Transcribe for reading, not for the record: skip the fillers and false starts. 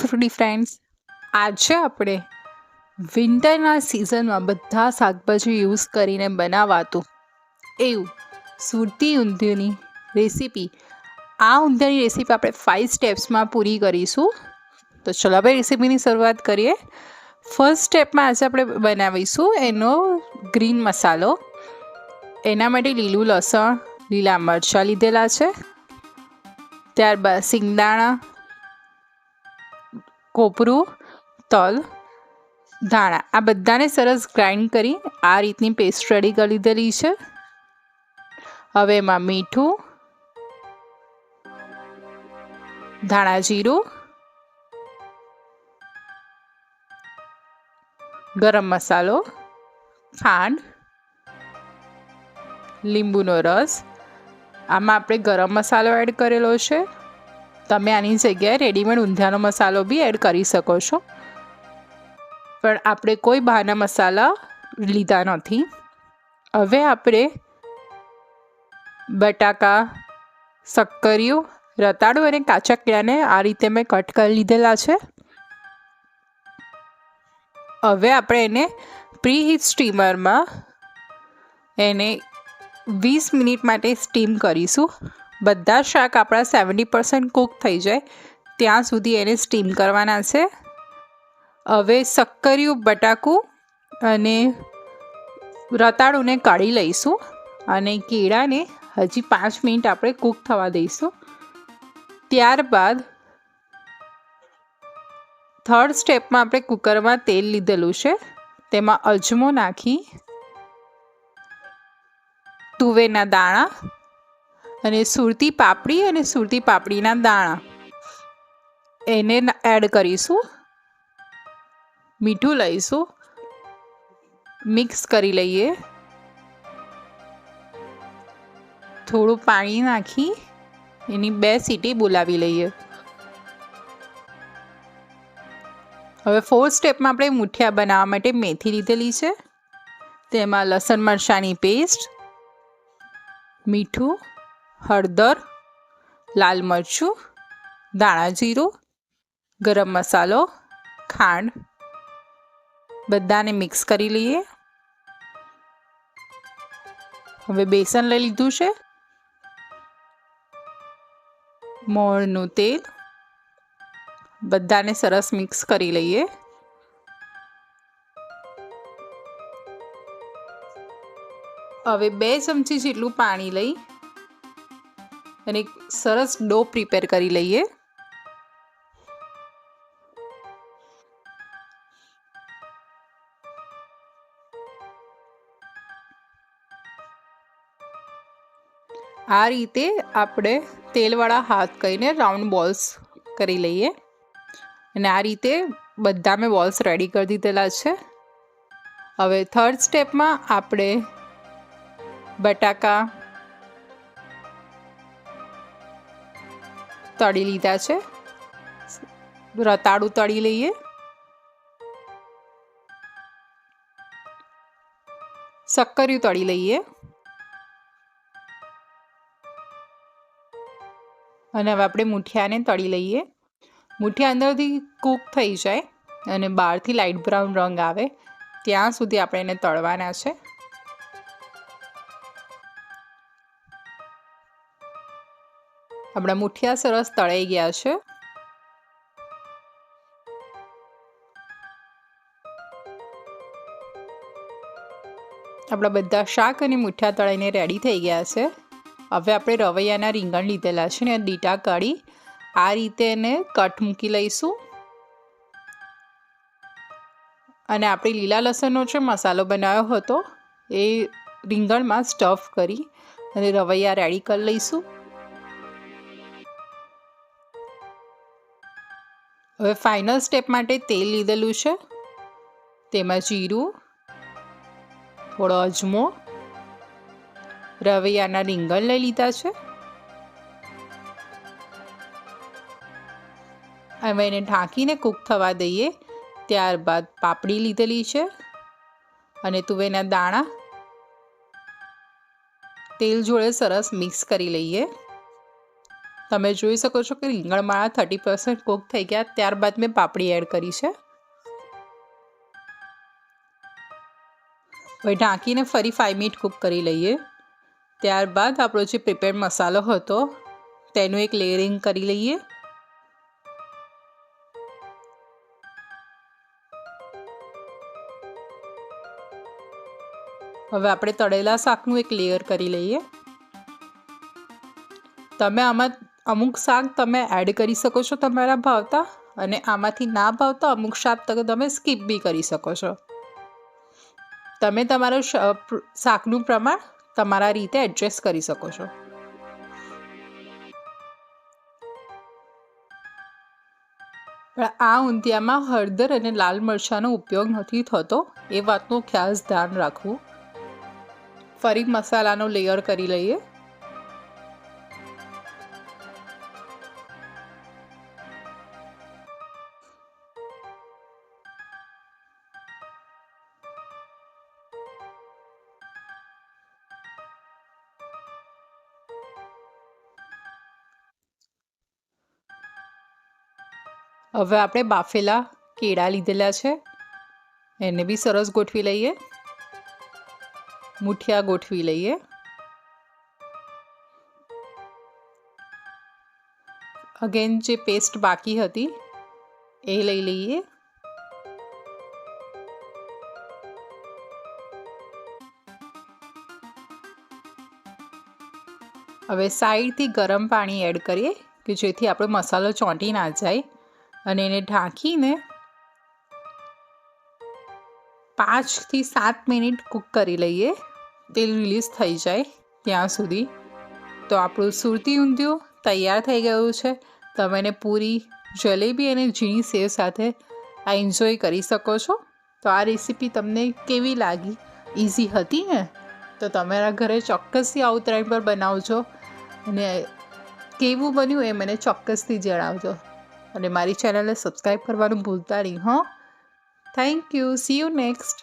ફૂડી friends, આજે આપણે વિન્ટરના સિઝનમાં બધા શાકભાજી યુઝ કરીને બનાવાતું એવું સુરતી ઊંધિયુંની રેસીપી. આ ઊંધિયાની રેસીપી આપણે 5 સ્ટેપ્સમાં પૂરી કરીશું. તો ચલો આપણે રેસીપીની શરૂઆત કરીએ. ફર્સ્ટ સ્ટેપમાં આજે આપણે બનાવીશું એનો ગ્રીન મસાલો. એના માટે લીલું લસણ, લીલા મરચાં લીધેલા છે, ત્યારબાદ સિંગદાણા, કોપરું, તલ, ધાણા, આ બધાને સરસ ગ્રાઇન્ડ કરી આ રીતની પેસ્ટ રેડી કરી લીધેલી છે. હવે એમાં મીઠું, ધાણા જીરું, ગરમ મસાલો, ખાંડ, લીંબુનો રસ. આમાં આપણે ગરમ મસાલો એડ કરેલો છે. તમે આની જગ્યાએ રેડીમેડ ઊંધિયાનો મસાલો બી એડ કરી શકો છો, પણ આપણે કોઈ બહારના મસાલા લીધા નથી. હવે આપણે બટાકા, શક્કરિયું, રતાળું અને કાચા કેળાને આ રીતે મેં કટ કરી લીધેલા છે. હવે આપણે એને પ્રીહીટ સ્ટીમરમાં એને 20 મિનિટ માટે સ્ટીમ કરીશું. બધા શાક આપણા 70% કૂક થઈ જાય ત્યાં સુધી એને સ્ટીમ કરવાના છે. હવે શક્કરિયું, બટાકું અને રતાળુને કાઢી લઈશું અને કેળાને હજી 5 મિનિટ આપણે કૂક થવા દઈશું. ત્યારબાદ થર્ડ સ્ટેપમાં આપણે કુકરમાં તેલ લીધેલું છે, તેમાં અજમો નાખી તુવેરના દાણા અને સુરતી પાપડી અને સુરતી પાપડીના દાણા એને એડ કરીશું. મીઠું લઈશું, મિક્સ કરી લઈએ. થોડું પાણી નાખી એની 2 સીટી બોલાવી લઈએ. હવે ફોર્થ સ્ટેપમાં આપણે મૂઠિયા બનાવવા માટે મેથી લીધેલી છે, તેમાં લસણ મરચાંની પેસ્ટ, મીઠું, હળદર, લાલ મરચું, ધાણા જીરું, ગરમ મસાલો, ખાંડ, બધાને મિક્સ કરી લઈએ. હવે બેસન લઈ લીધું છે, મોળનું તેલ, બધાને સરસ મિક્સ કરી લઈએ. હવે 2 ચમચી જેટલું પાણી લઈ અને સરસ ડો પ્રિપેર કરી લઈએ. આ રીતે આપણે તેલવાળા હાથ કરીને રાઉન્ડ બોલ્સ કરી લઈએ અને આ રીતે બધા મેં બોલ્સ રેડી કરી દીધેલા છે. હવે થર્ડ સ્ટેપમાં આપણે બટાકા તળી લીધા છે, રતાળું તળી લઈએ. શક્કરિયું તળી લઈએ અને હવે આપણે મૂઠિયાને તળી લઈએ. મૂઠિયા અંદરથી કૂક થઈ જાય અને બહારથી લાઇટ બ્રાઉન રંગ આવે ત્યાં સુધી આપણે એને તળવાના છે. આપણા મૂઠિયા સરસ તળાઈ ગયા છે. આપણા બધા શાક અને મૂઠિયા તળાઈને રેડી થઈ ગયા છે. હવે આપણે રવૈયાના રીંગણ લીધેલા છે ને દીટા કાઢી આ રીતે એને કટ મૂકી લઈશું અને આપણે લીલા લસણનો જે મસાલો બનાવ્યો હતો એ રીંગણમાં સ્ટફ કરી અને રવૈયા રેડી કરી લઈશું. હવે ફાઇનલ સ્ટેપ માટે તેલ લીધેલું છે, તેમાં જીરું, થોડો અજમો, રવૈયાના રીંગણ લઈ લીધા છે. હવે એને ઢાંકીને કૂક થવા દઈએ. ત્યારબાદ પાપડી લીધેલી છે અને તુવેરના દાણા તેલ જોડે સરસ મિક્સ કરી લઈએ. તમે જોઈ શકો છો કે રીંગણ મારા 30% કૂક થઈ ગયા. ત્યારબાદ મેં પાપડી એડ કરી છે. હવે ઢાંકીને ફરી 5 મિનિટ કૂક કરી લઈએ. ત્યારબાદ આપણો જે પ્રિપેર્ડ મસાલો હતો તેનું એક લેયરિંગ કરી લઈએ. હવે આપણે તળેલા શાકનું એક લેયર કરી લઈએ. તમે આમાં અમુક શાક તમે એડ કરી શકો છો તમારા ભાવતા, અને આમાંથી ના ભાવતા અમુક શાક તમે સ્કીપ બી કરી શકો છો. તમે તમારું શાકનું પ્રમાણ તમારા રીતે એડજસ્ટ કરી શકો છો. પણ આ ઊંધિયામાં હળદર અને લાલ મરચાંનો ઉપયોગ નથી થતો, એ વાતનું ખાસ ધ્યાન રાખવું. ફરી મસાલાનો લેયર કરી લઈએ. હવે આપણે બાફેલા કેળા લીધેલા છે, એને બી સરસ ગોઠવી લઈએ. મુઠિયા ગોઠવી લઈએ. અગેન જે પેસ્ટ બાકી હતી એ લઈ લઈએ. હવે સાઈડથી ગરમ પાણી એડ કરીએ કે જેથી આપણો મસાલો ચોંટી ના જાય, અને એને ઢાંકીને 5 થી 7 મિનિટ કૂક કરી લઈએ. તેલ રિલીઝ થઈ જાય ત્યાં સુધી. તો આપણું સુરતી ઊંધિયું તૈયાર થઈ ગયું છે. તમે એને પૂરી, જલેબી અને ઝીણી સેવ સાથે આ એન્જોય કરી શકો છો. તો આ રેસીપી તમને કેવી લાગી? ઇઝી હતી ને? તો તમારા ઘરે ચોક્કસથી આ ઉત્તરાયણ પર બનાવજો, અને કેવું બન્યું એ મને ચોક્કસથી જણાવજો. અને મારી ચેનલને સબસ્ક્રાઈબ કરવાનું ભૂલતા નહીં હો. Thank you. C you next.